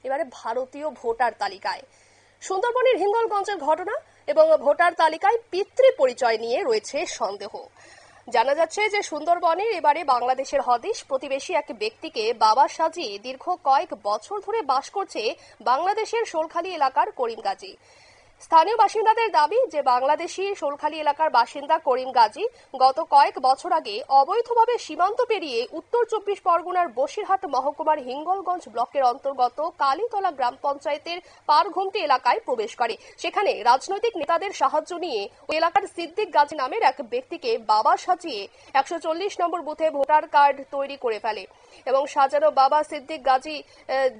এবারে ভারতীয় ভোটার তালিকায়। সুন্দরবনের হিঙ্গলগঞ্জের ঘটনা এবং ভোটার তালিকায় পিতৃ পরিচয় নিয়ে রয়েছে সন্দেহ। জানা যাচ্ছে যে সুন্দরবনের এবারে বাংলাদেশের হদিশ প্রতিবেশী এক ব্যক্তিকে বাবা সাজিয়ে দীর্ঘ কয়েক বছর ধরে বাস করছে বাংলাদেশের শোলখালী এলাকার করিম গাজী। স্থানীয় বাসিন্দাদের দাবি যে বাংলাদেশি শোলখালী এলাকার বাসিন্দা করিম গাজী গত কয়েক বছর আগে অবৈধভাবে সীমান্ত পেরিয়ে উত্তর 24 পরগনার বসিরহাট মহকুমার হিঙ্গলগঞ্জ ব্লকের অন্তর্গত কালীতলা গ্রাম পঞ্চায়েতের পারঘুমটি এলাকায় প্রবেশ করে। সেখানে রাজনৈতিক নেতাদের সাহায্য নিয়ে ওই এলাকার সিদ্দিক গাজী নামের এক ব্যক্তিকে বাবা সাজিয়ে 140 নম্বর বুথে ভোটার কার্ড তৈরি করে ফেলে এবং সাজানো বাবা সিদ্দিক গাজী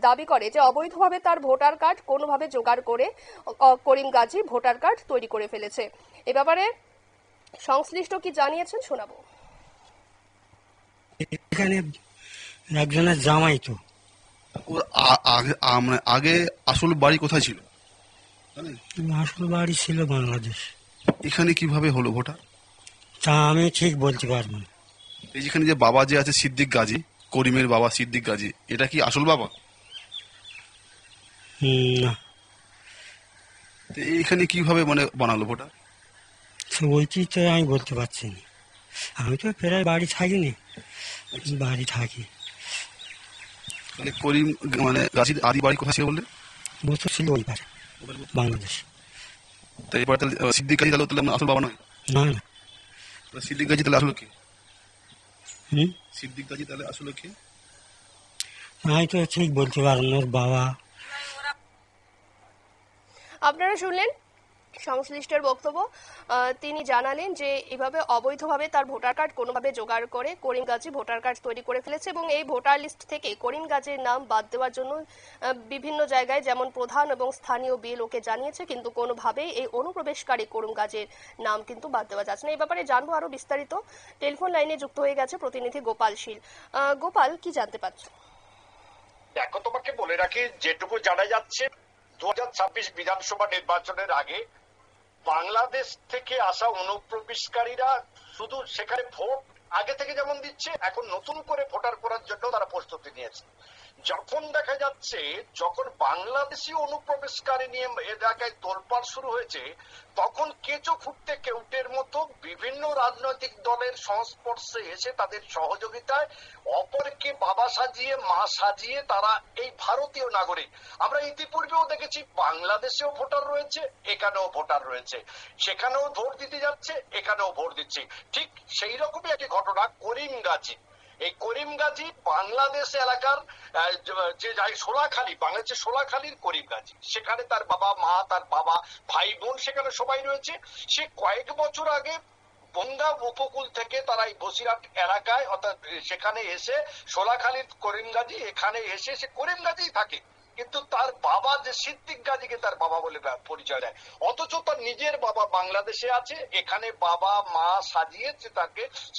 দাবি করে যে অবৈধভাবে তার ভোটার কার্ড কোনোভাবে জোগাড় করে করিম গাজী ভোটার কার্ড তৈরি করে ফেলেছে। এ ব্যাপারে সংশ্লিষ্ট কি জানিয়েছেন শোনাবো। এখানে একজনের জামাই তো ওর আগে আসল বাড়ি কোথায় ছিল? আসল বাড়ি ছিল বাংলাদেশ। এখানে কিভাবে হলো ভোটার তা আমি ঠিক বলতে পারবো না। এই যেখানে যে বাবা যে আছে সিদ্দিক গাজী, করিমের বাবা সিদ্দিক গাজী, এটা কি আসল বাবা? না, এইখানে কিভাবে মানে বানালো ভোটার? ওইটি তো আমি বলতে পারছি না। আমি তো প্রায় বাড়ি থাকিনি, বাড়ি থাকি। মানে করিম মানে গাজীর আদি বাড়ি কোথায় ছিল বললে? বছর ছিল ওই পারে বাংলাদেশ। তাই এবার তাহলে সিদ্দিক গাজী তাহলে আসল বাবা নয়? না না, সিদ্দিক গাজী তাহলে আসলে কি? সিদ্দিক গাজী তাহলে আসলে কি আমি তো ঠিক বলতে পারবো না। ওর বাবা। আপনারা শুনলেন সংশ্লিষ্টের বক্তব্য। তিনি জানালেন যে এভাবে অবৈধভাবে তার ভোটার কার্ড কোনোভাবে জোগাড় করে করিম গাজী ভোটার কার্ড তৈরি করে ফেলেছে এবং এই ভোটার লিস্ট থেকে করিম গাজীর নাম বাদ দেওয়ার জন্য বিভিন্ন জায়গায় যেমন প্রধান এবং স্থানীয় বিএলওকে জানিয়েছে, কিন্তু কোনোভাবেই এই অনুপ্রবেশকারী করিম গাজীর নাম কিন্তু বাদ দেওয়া যাচ্ছে না। এই ব্যাপারে জানবো আরো বিস্তারিত। টেলিফোন লাইনে যুক্ত হয়ে গেছে প্রতিনিধি গোপাল শীল। গোপাল, কি জানতে পারছো? দেখো, তোমাকে বলে রাখি, যেটুকু জানা যাচ্ছে 2026 বিধানসভা নির্বাচনের আগে বাংলাদেশ থেকে আসা অনুপ্রবেশকারীরা শুধু সেখানে ভোট আগে থেকে যেমন দিচ্ছে, এখন নতুন করে ভোটার করার জন্য তারা প্রস্তুতি নিয়েছে। যখন দেখা যাচ্ছে যখন বাংলাদেশি অনুপ্রবেশকারী নিয়ে এলাকায় তোলপাড় শুরু হয়েছে, তখন কেঁচো খুঁড়তে কেউটের মতো বিভিন্ন রাজনৈতিক দলের সংস্পর্শে এসে তাদের সহযোগিতায় অপরকে বাবা সাজিয়ে মা সাজিয়ে তারা এই ভারতীয় নাগরিক। আমরা ইতিপূর্বেও দেখেছি বাংলাদেশেও ভোটার রয়েছে, এখানেও ভোটার রয়েছে, সেখানেও ভোট দিতে যাচ্ছে, এখানেও ভোট দিচ্ছে। ঠিক সেই রকমই একটি ঘটনা করিম গাজী। এই করিম গাজী বাংলাদেশ এলাকার যে সোলাখালী, বাংলাদেশের সোলাখালীর করিম গাজী, সেখানে তার বাবা মা, তার বাবা ভাই বোন সেখানে সবাই রয়েছে। সে কয়েক বছর আগে বঙ্গা উপকূল থেকে তারা এই বসিরহাট এলাকায় অর্থাৎ সেখানে এসে সোলাখালীর করিম গাজী এখানে এসে সে করিম গাজী থাকে, কিন্তু তার বাবা যে সিদ্দিক গাজীকে তার বাবা বলে পরিচয় দেয়, অথচ তার নিজের বাবা বাংলাদেশে আছে, এখানে বাবা মা সাজিয়ে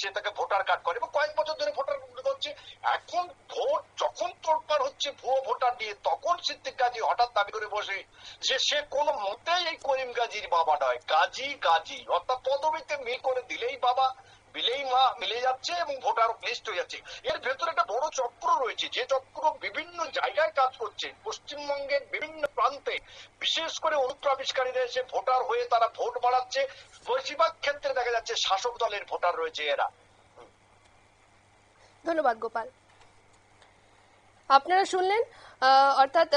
সে তাকে ভোটার কার্ড করে এবং কয়েক বছর ধরে ভোটার করছে। এখন ভোট যখন তোলপাড় হচ্ছে ভুয়ো ভোটার দিয়ে, তখন সিদ্দিক গাজী হঠাৎ দাবি করে বসে যে সে কোনো মতেই এই করিম গাজীর বাবা নয়, গাজী গাজী, অর্থাৎ পদবিতে মিল করে দিলেই বাবা, বিলেই মা মিলে যাচ্ছে এবং ভোটার লিস্ট হয়ে যাচ্ছে। এর ভেতরে একটা বড় চক্র রয়েছে, যে চক্র বিভিন্ন জায়গায় কাজ করছে পশ্চিমবঙ্গের বিভিন্ন প্রান্তে, বিশেষ করে অনুপ্রবেশকারীরা এসে ভোটার হয়ে তারা ভোট বাড়াচ্ছে। বেশিরভাগ ক্ষেত্রে দেখা যাচ্ছে শাসক দলের ভোটার রয়েছে এরা। ধন্যবাদ গোপাল। আপনারা শুনলেন অর্থাৎ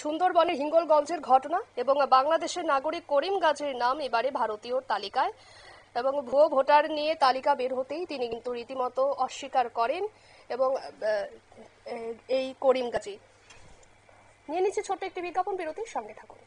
সুন্দরবনের হিঙ্গলগঞ্জের ঘটনা এবং বাংলাদেশের নাগরিক করিম গাজীর নাম এবারে ভারতীয় তালিকায় এবং ভুয়ো ভোটার নিয়ে তালিকা বের হতেই তিনি কিন্তু রীতিমতো অস্বীকার করেন এবং এই করিম গাজী নিয়ে নিচ্ছে ছোট্ট একটি বিজ্ঞাপন বিরতির সঙ্গে থাকুন।